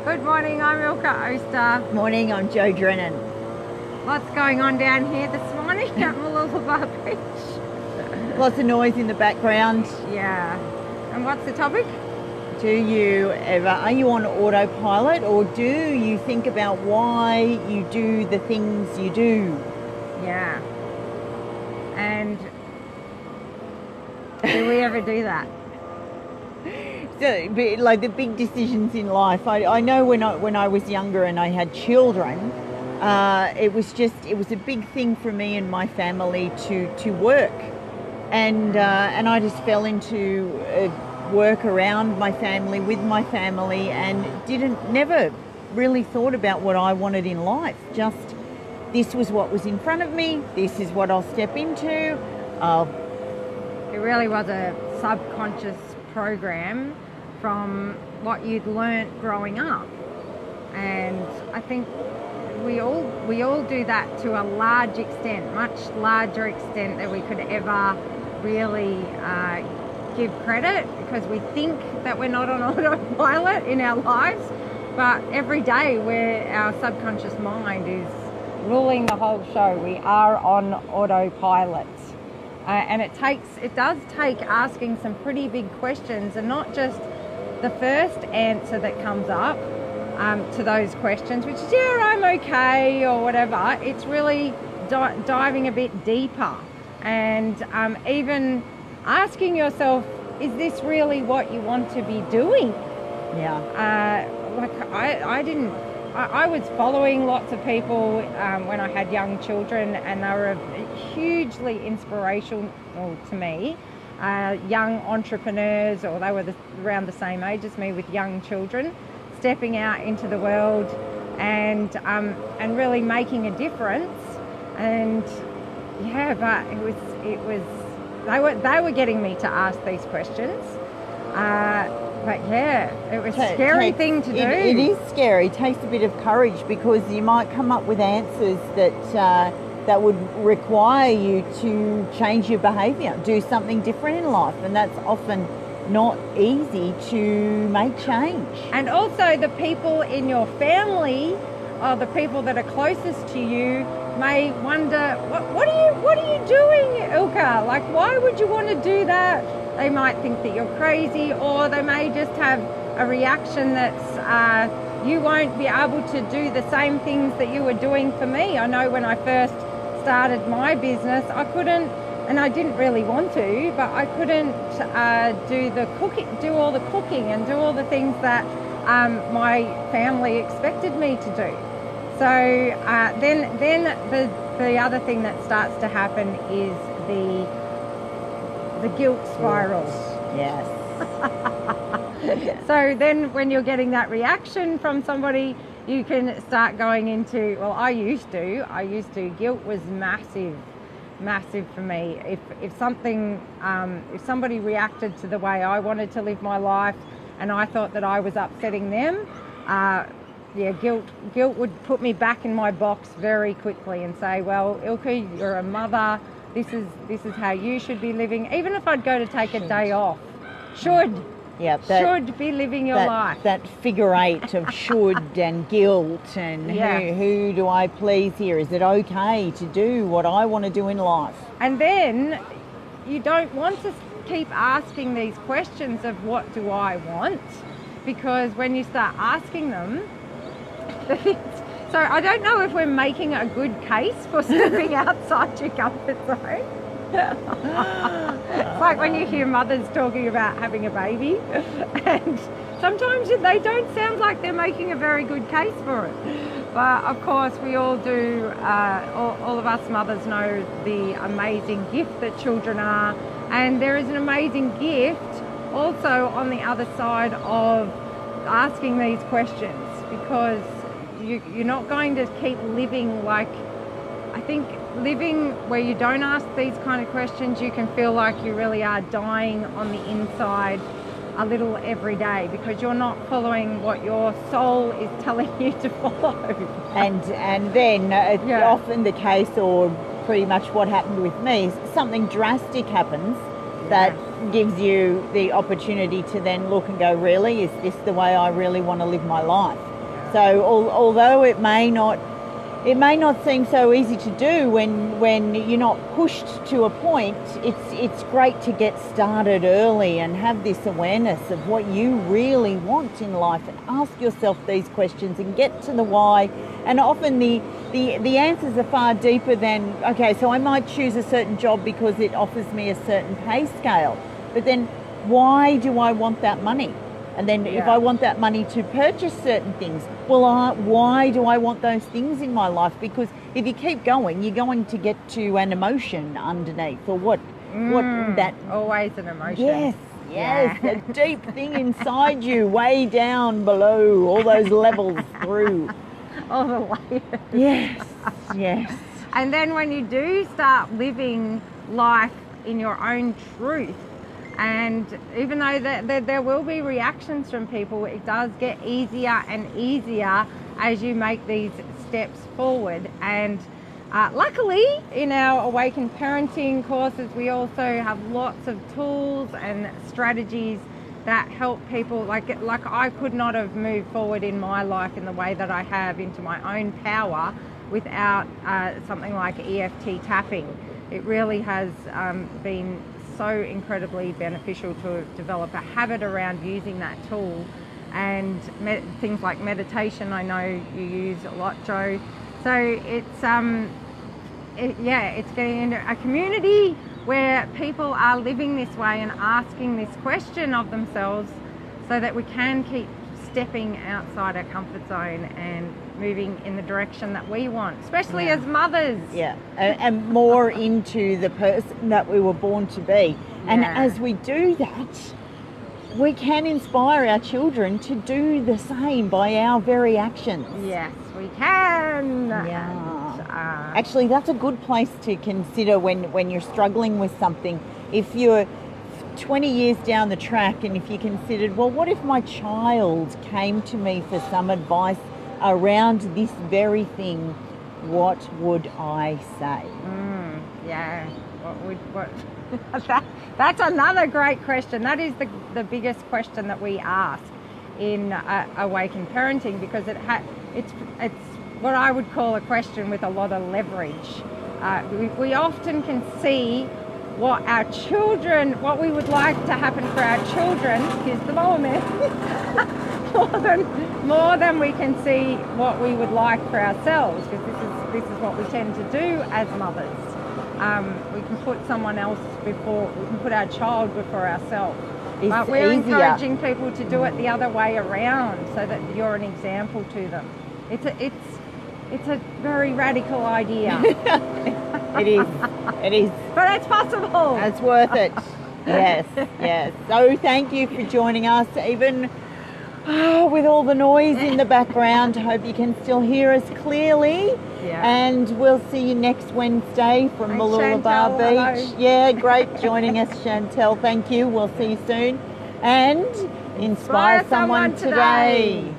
Good morning, I'm Ilka Oster. Morning, I'm Joe Drennan. What's going on down here this morning at Mooloolaba Beach? Lots of noise in the background. Yeah. And what's the topic? Are you on autopilot, or do you think about why you do the things you do? Yeah. And do we ever do that? So, like the big decisions in life. I know when I was younger and I had children, it was a big thing for me and my family to work, and I just fell into work around my family, with my family, and never really thought about what I wanted in life. Just this was what was in front of me. This is what I'll step into. It really was a subconscious program from what you'd learnt growing up, and I think we all do that to a large extent, much larger extent than we could ever really give credit, because we think that we're not on autopilot in our lives, but every day our subconscious mind is ruling the whole show. We are on autopilot. And it does take asking some pretty big questions, and not just the first answer that comes up to those questions, which is, yeah, I'm okay, or whatever. It's really diving a bit deeper, and even asking yourself, is this really what you want to be doing? Yeah. I was following lots of people when I had young children, and they were hugely inspirational to me. Young entrepreneurs, or they were around the same age as me, with young children, stepping out into the world and really making a difference. And yeah, but it was they were getting me to ask these questions. But yeah, it was a scary thing to do. It is scary. It takes a bit of courage, because you might come up with answers that would require you to change your behaviour, do something different in life, and that's often not easy to make change. And also the people in your family, or the people that are closest to you, may wonder, what are you doing, Ilka? Like, why would you want to do that? They might think that you're crazy, or they may just have a reaction that's you won't be able to do the same things that you were doing for me. I know when I first started my business, I couldn't, and I didn't really want to, but I couldn't do all the cooking and do all the things that my family expected me to do. So then the other thing that starts to happen is the guilt spiral. Yes. So then when you're getting that reaction from somebody, you can start going into, well, I used to, guilt was massive for me. If somebody reacted to the way I wanted to live my life, and I thought that I was upsetting them, guilt would put me back in my box very quickly and say, well, Ilka, you're a mother. This is how you should be living. Even if I'd go to take a day off, should be living your life. That figure eight of should and guilt, and who do I please here? Is it okay to do what I want to do in life? And then you don't want to keep asking these questions of what do I want, because when you start asking them, so I don't know if we're making a good case for stepping outside your comfort zone. It's like when you hear mothers talking about having a baby, and sometimes they don't sound like they're making a very good case for it. But of course we all do, all of us mothers know the amazing gift that children are, and there is an amazing gift also on the other side of asking these questions, because you're not going to keep living like, I think living where you don't ask these kind of questions, you can feel like you really are dying on the inside a little every day, because you're not following what your soul is telling you to follow. And then it's often the case, or pretty much what happened with me, is something drastic happens that gives you the opportunity to then look and go, really, is this the way I really want to live my life? So although it may not seem so easy to do when you're not pushed to a point, it's great to get started early and have this awareness of what you really want in life and ask yourself these questions and get to the why. And often the answers are far deeper than, okay, so I might choose a certain job because it offers me a certain pay scale, but then why do I want that money? And then if I want that money to purchase certain things, well, why do I want those things in my life? Because if you keep going, you're going to get to an emotion underneath, or what that... Always an emotion. Yes, a deep thing inside you, way down below, all those levels through. All the layers. Yes. And then when you do start living life in your own truth, and even though there will be reactions from people, it does get easier and easier as you make these steps forward. And luckily, in our Awakened Parenting courses, we also have lots of tools and strategies that help people. Like I could not have moved forward in my life in the way that I have into my own power without something like EFT tapping. It really has been so incredibly beneficial to develop a habit around using that tool. And things like meditation, I know you use a lot, Joe. So it's it's getting into a community where people are living this way and asking this question of themselves, so that we can keep stepping outside our comfort zone and moving in the direction that we want, especially as mothers. And more into the person that we were born to be. And as we do that, we can inspire our children to do the same by our very actions. Yes, we can. Actually, that's a good place to consider when you're struggling with something. If you're 20 years down the track and if you considered, well, what if my child came to me for some advice around this very thing, what would I say? That's another great question. That is the biggest question that we ask in Awakened Parenting, because it's what I would call a question with a lot of leverage. We often can see what our children, what we would like to happen for our children, here's the moment, more than we can see what we would like for ourselves, because this is what we tend to do as mothers. We can put someone else before, we can put our child before ourselves. But we're encouraging people to do it the other way around, so that you're an example to them. It's a very radical idea. It is. But it's possible. It's worth it. Yes. So thank you for joining us, even with all the noise in the background. Hope you can still hear us clearly. And we'll see you next Wednesday from Mooloolaba Beach. Hello. Yeah, great joining us, Chantel. Thank you. We'll see you soon. And inspire someone today.